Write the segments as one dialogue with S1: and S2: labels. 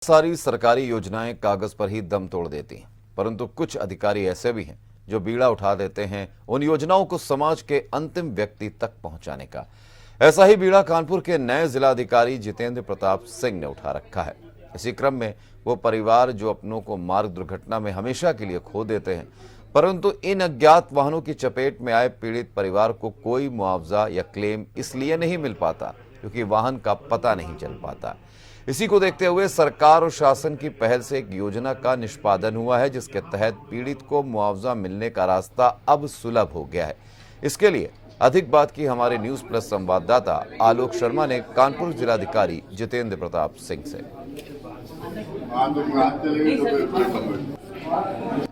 S1: सारी सरकारी योजनाएं कागज पर ही दम तोड़ देती हैं, परंतु कुछ अधिकारी ऐसे भी हैं जो बीड़ा उठा देते हैं उन योजनाओं को समाज के अंतिम व्यक्ति तक पहुंचाने का। ऐसा ही बीड़ा कानपुर के नए जिलाधिकारी जितेंद्र प्रताप सिंह ने उठा रखा है। इसी क्रम में वो परिवार जो अपनों को मार्ग दुर्घटना में हमेशा के लिए खो देते हैं, परंतु इन अज्ञात वाहनों की चपेट में आए पीड़ित परिवार को कोई मुआवजा या क्लेम इसलिए नहीं मिल पाता क्योंकि वाहन का पता नहीं चल पाता। इसी को देखते हुए सरकार और शासन की पहल से एक योजना का निष्पादन हुआ है, जिसके तहत पीड़ित को मुआवजा मिलने का रास्ता अब सुलभ हो गया है। इसके लिए अधिक बात की हमारे न्यूज प्लस संवाददाता आलोक शर्मा ने कानपुर जिलाधिकारी जितेंद्र प्रताप सिंह से।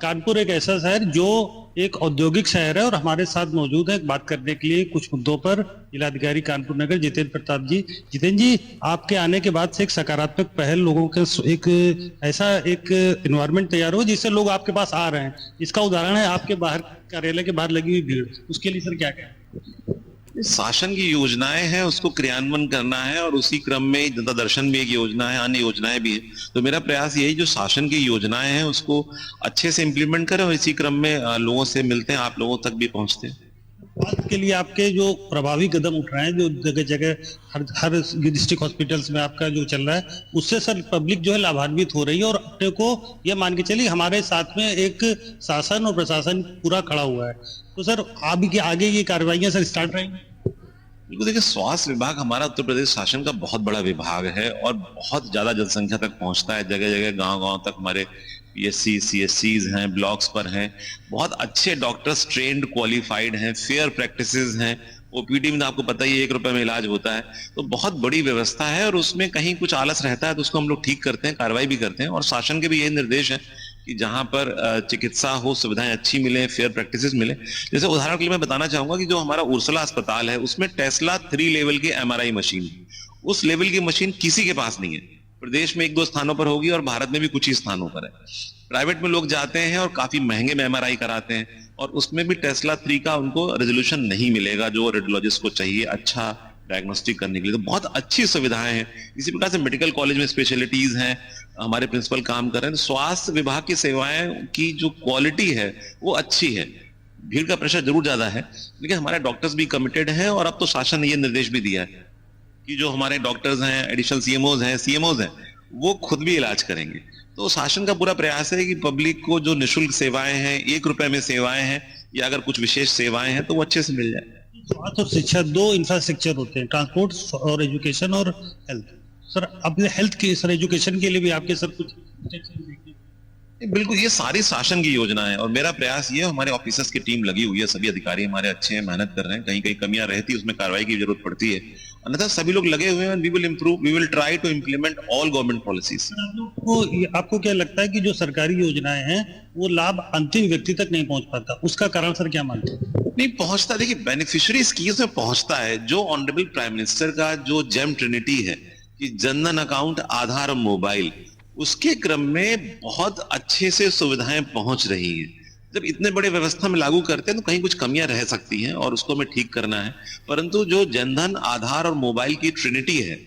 S2: कानपुर एक ऐसा शहर जो एक औद्योगिक शहर है और हमारे साथ मौजूद है बात करने के लिए कुछ मुद्दों पर जिलाधिकारी कानपुर नगर जितेंद्र प्रताप जी। जितेंद्र जी, आपके आने के बाद से एक सकारात्मक पहल, लोगों के एक ऐसा एक एनवायरनमेंट तैयार हो जिससे लोग आपके पास आ रहे हैं। इसका उदाहरण है आपके बाहर कार्यालय के बाहर लगी हुई भीड़। उसके लिए सर क्या कहें?
S3: शासन की योजनाएं हैं, उसको क्रियान्वयन करना है और उसी क्रम में जनता दर्शन भी एक योजना है, अन्य योजनाएं भी है। तो मेरा प्रयास यही, जो शासन की योजनाएं हैं उसको अच्छे से इम्प्लीमेंट करें और इसी क्रम में लोगों से मिलते हैं, आप लोगों तक भी पहुंचते हैं।
S2: बात के लिए आपके जो प्रभावी कदम उठ रहे हैं, जो जगह जगह हर डिस्ट्रिक्ट हॉस्पिटल्स में आपका जो चल रहा है, उससे सर पब्लिक जो है लाभान्वित हो रही है और अपने को ये मान के चलिए हमारे साथ में एक शासन और प्रशासन पूरा खड़ा हुआ है। तो सर अभी आगे ये कार्रवाइयां सर स्टार्ट रहेंगी?
S3: बिल्कुल, देखिए, स्वास्थ्य विभाग हमारा उत्तर प्रदेश शासन का बहुत बड़ा विभाग है और बहुत ज्यादा जनसंख्या तक पहुंचता है, जगह जगह गांव-गांव तक हमारे पीएससी सीएससीज हैं, ब्लॉक्स पर हैं, बहुत अच्छे डॉक्टर्स ट्रेंड क्वालिफाइड हैं, फेयर प्रैक्टिसेस हैं। ओपीडी में आपको पता ही 1 रुपए में इलाज होता है, तो बहुत बड़ी व्यवस्था है और उसमें कहीं कुछ आलस रहता है तो उसको हम लोग ठीक करते हैं, कार्रवाई भी करते हैं। और शासन के भी यही निर्देश है कि जहां पर चिकित्सा हो, सुविधाएं अच्छी मिले, फेयर प्रैक्टिसेस मिले। जैसे उदाहरण के लिए मैं बताना चाहूंगा कि जो हमारा उर्सला अस्पताल है उसमें टेस्ला 3 लेवल की एमआरआई मशीन, उस लेवल की मशीन किसी के पास नहीं है। प्रदेश में 1-2 स्थानों पर होगी और भारत में भी कुछ ही स्थानों पर है। प्राइवेट में लोग जाते हैं और काफी महंगे में एमआरआई कराते हैं और उसमें भी टेस्ला 3 का उनको रेजोल्यूशन नहीं मिलेगा जो रेडियोलॉजिस्ट को चाहिए अच्छा डायग्नोस्टिक करने के लिए। तो बहुत अच्छी सुविधाएं हैं। इसी प्रकार से मेडिकल कॉलेज में स्पेशलिटीज हैं, हमारे प्रिंसिपल काम कर रहे हैं। तो स्वास्थ्य विभाग की सेवाएं की जो क्वालिटी है वो अच्छी है। भीड़ का प्रेशर जरूर ज्यादा है, लेकिन हमारे डॉक्टर्स भी कमिटेड हैं और अब तो शासन ने ये निर्देश भी दिया है कि जो हमारे डॉक्टर्स हैं, एडिशनल सीएमओज हैं, वो खुद भी इलाज करेंगे। तो शासन का पूरा प्रयास है कि पब्लिक को जो निःशुल्क सेवाएं हैं, 1 रुपए में सेवाएं हैं या अगर कुछ विशेष सेवाएं हैं तो वो अच्छे से मिल जाए।
S2: स्वास्थ्य और शिक्षा 2 इंफ्रास्ट्रक्चर होते हैं, ट्रांसपोर्ट और एजुकेशन और हेल्थ। सर अपने हेल्थ के सर एजुकेशन के लिए भी आपके सर कुछ
S3: बिल्कुल, ये सारी शासन की योजना है और मेरा प्रयास ये है, हमारे ऑफिसर्स की टीम लगी हुई है, सभी अधिकारी हमारे अच्छे हैं, मेहनत कर रहे हैं। कहीं कहीं कमियां रहती है उसमें कार्रवाई की जरूरत पड़ती है, अन्यथा सभी लोग लगे हुए हैं। We will improve, we will try to implement all government policies.
S2: आपको क्या लगता है कि जो सरकारी योजनाएं हैं वो लाभ अंतिम व्यक्ति तक नहीं पहुंच पाता, उसका कारण सर क्या मानते हैं?
S3: नहीं पहुंचता, देखिए बेनिफिशियरी स्कीम्स में पहुंचता है। जो ऑनरेबल प्राइम मिनिस्टर का जो जेम ट्रिनिटी है कि जनधन अकाउंट, आधार और मोबाइल, उसके क्रम में बहुत अच्छे से सुविधाएं पहुंच रही हैं। जब इतने बड़े व्यवस्था में लागू करते हैं तो कहीं कुछ कमियां रह सकती हैं और उसको हमें ठीक करना है। परंतु जो जनधन, आधार और मोबाइल की ट्रिनिटी है,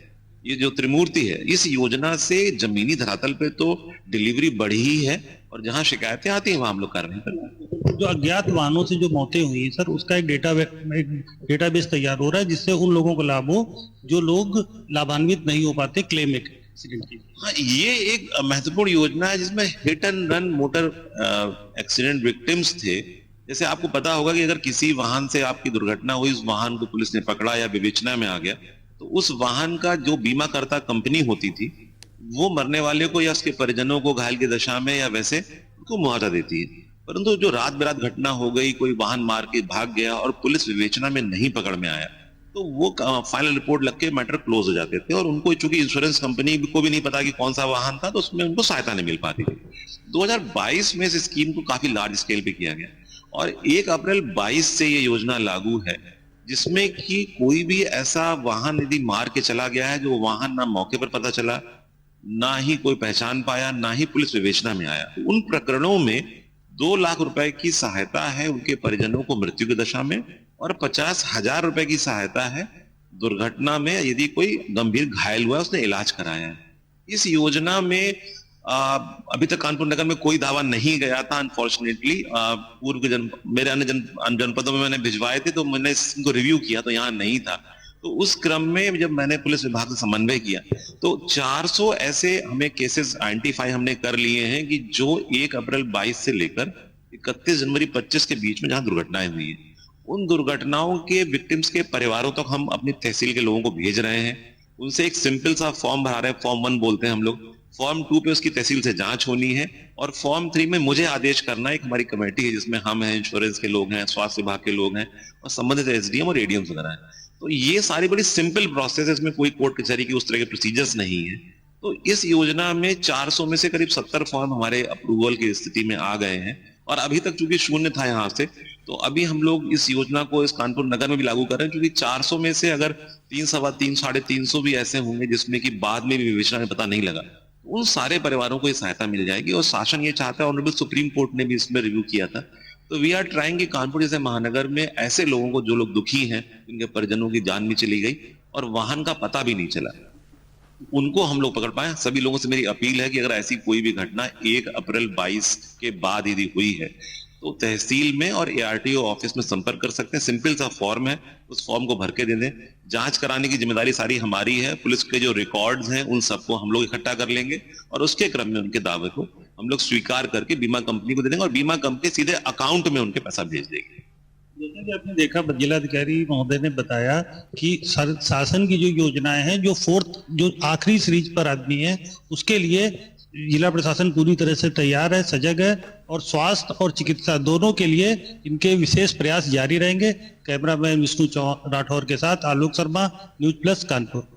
S3: ये जो त्रिमूर्ति है, इस योजना से जमीनी धरातल पे तो डिलीवरी बढ़ी ही है और जहां शिकायतें आती हैं वहां हम लोग कार्रवाई करते हैं।
S2: जो अज्ञात वाहनों से जो मौतें हुई हैं सर, उसका एक डेटाबेस तैयार हो रहा है जिससे उन लोगों को लाभ हो जो लोग लाभान्वित नहीं हो पाते क्लेम एक्सीडेंट की।
S3: हाँ, ये एक महत्वपूर्ण योजना है जिसमें hit and run motor accident victims थे। जैसे आपको पता होगा कि अगर किसी वाहन से आपकी दुर्घटना हुई, उस वाहन को पुलिस ने पकड़ा या विवेचना में आ गया, तो उस वाहन का जो बीमा करता कंपनी होती थी वो मरने वाले को या उसके परिजनों को घायल की दशा में या वैसे उनको मुआवजा देती है। परंतु जो रात बेरात घटना हो गई, कोई वाहन मार के भाग गया और पुलिस विवेचना में नहीं पकड़ में आया, तो वो फाइनल रिपोर्ट लग के मैटर क्लोज हो जाते थे और उनको चूंकि इंश्योरेंस कंपनी को भी नहीं पता कि कौन सा वाहन था, तो उसमें उनको सहायता नहीं मिल पाती थी। 2022 में इस स्कीम को काफी लार्ज स्केल पे किया गया और 1 अप्रैल 22 से ये योजना लागू है, जिसमें कि कोई भी ऐसा वाहन यदि मार के चला गया है जो वाहन ना मौके पर पता चला, ना ही कोई पहचान पाया, ना ही पुलिस विवेचना में आया, उन प्रकरणों में 2 लाख रुपए की सहायता है उनके परिजनों को मृत्यु की दशा में और 50,000 रुपए की सहायता है दुर्घटना में यदि कोई गंभीर घायल हुआ, उसने इलाज कराया है। इस योजना में अभी तक कानपुर नगर में कोई दावा नहीं गया था अनफॉर्चुनेटली। पूर्व के मेरे अन्य जनपदों में मैंने भिजवाए थे, तो मैंने इसको रिव्यू किया तो यहाँ नहीं था। तो उस क्रम में जब मैंने पुलिस विभाग से समन्वय किया तो 400 ऐसे हमें केसेस आइडेंटिफाई हमने कर लिए हैं कि जो 1 अप्रैल 22 से लेकर 31 जनवरी 25 के बीच में जहां दुर्घटनाएं हुई हैं, उन दुर्घटनाओं के विक्टिम्स के परिवारों तक हम अपनी तहसील के लोगों को भेज रहे हैं। उनसे एक सिंपल सा फॉर्म भरा रहे हैं, फॉर्म 1 बोलते हैं हम लोग। फॉर्म 2 पे उसकी तहसील से जांच होनी है और फॉर्म 3 में मुझे आदेश करना है। एक हमारी कमेटी है जिसमें हम हैं, इंश्योरेंस के लोग हैं, स्वास्थ्य विभाग के लोग हैं और संबंधित एसडीएम और एडीएम वगैरह हैं। तो ये सारी बड़ी सिंपल प्रोसेस है, इसमें कोई कोर्ट कचहरी की उस तरह के प्रोसीजर्स नहीं है। तो इस योजना में 400 में से करीब 70 फॉर्म हमारे अप्रूवल की स्थिति में आ गए हैं और अभी तक चूंकि शून्य था यहाँ से, तो अभी हम लोग इस योजना को इस कानपुर नगर में भी लागू कर रहे हैं, क्योंकि 400 में से अगर 3, 350, 350 भी ऐसे होंगे जिसमें कि बाद में भी विवेचना में पता नहीं लगा, उन सारे परिवारों को ये सहायता मिल जाएगी। और शासन ये चाहता है, ऑनरेबल सुप्रीम कोर्ट ने भी इसमें रिव्यू किया था, तो वी आर ट्राइंग कि कानपुर जैसे महानगर में ऐसे लोगों को, जो लोग दुखी हैं, इनके परिजनों की जान भी चली गई और वाहन का पता भी नहीं चला, उनको हम लोग पकड़ पाए। सभी लोगों से मेरी अपील है कि अगर ऐसी कोई भी घटना 1 अप्रैल 22 के बाद यदि हुई है तो तहसील में और एआरटीओ ऑफिस में संपर्क कर सकते हैं। सिंपल सा फॉर्म है, उस फॉर्म को भर के दे दें। जांच कराने की जिम्मेदारी सारी हमारी है। पुलिस के जो रिकॉर्ड्स हैं उन सबको हम लोग इकट्ठा कर लेंगे और उसके क्रम में उनके दावे को हम लोग स्वीकार करके बीमा कंपनी को दे देंगे और बीमा कंपनी सीधे अकाउंट में उनके पैसा भेज देगी।
S2: जैसा कि आपने देखा, जिलाधिकारी महोदय ने बताया कि शासन की जो योजनाएं हैं, जो 4th जो आखिरी सीरीज पर आदमी है, उसके लिए जिला प्रशासन पूरी तरह से तैयार है, सजग है और स्वास्थ्य और चिकित्सा दोनों के लिए इनके विशेष प्रयास जारी रहेंगे। कैमरामैन विष्णु राठौर के साथ आलोक शर्मा, न्यूज प्लस कानपुर।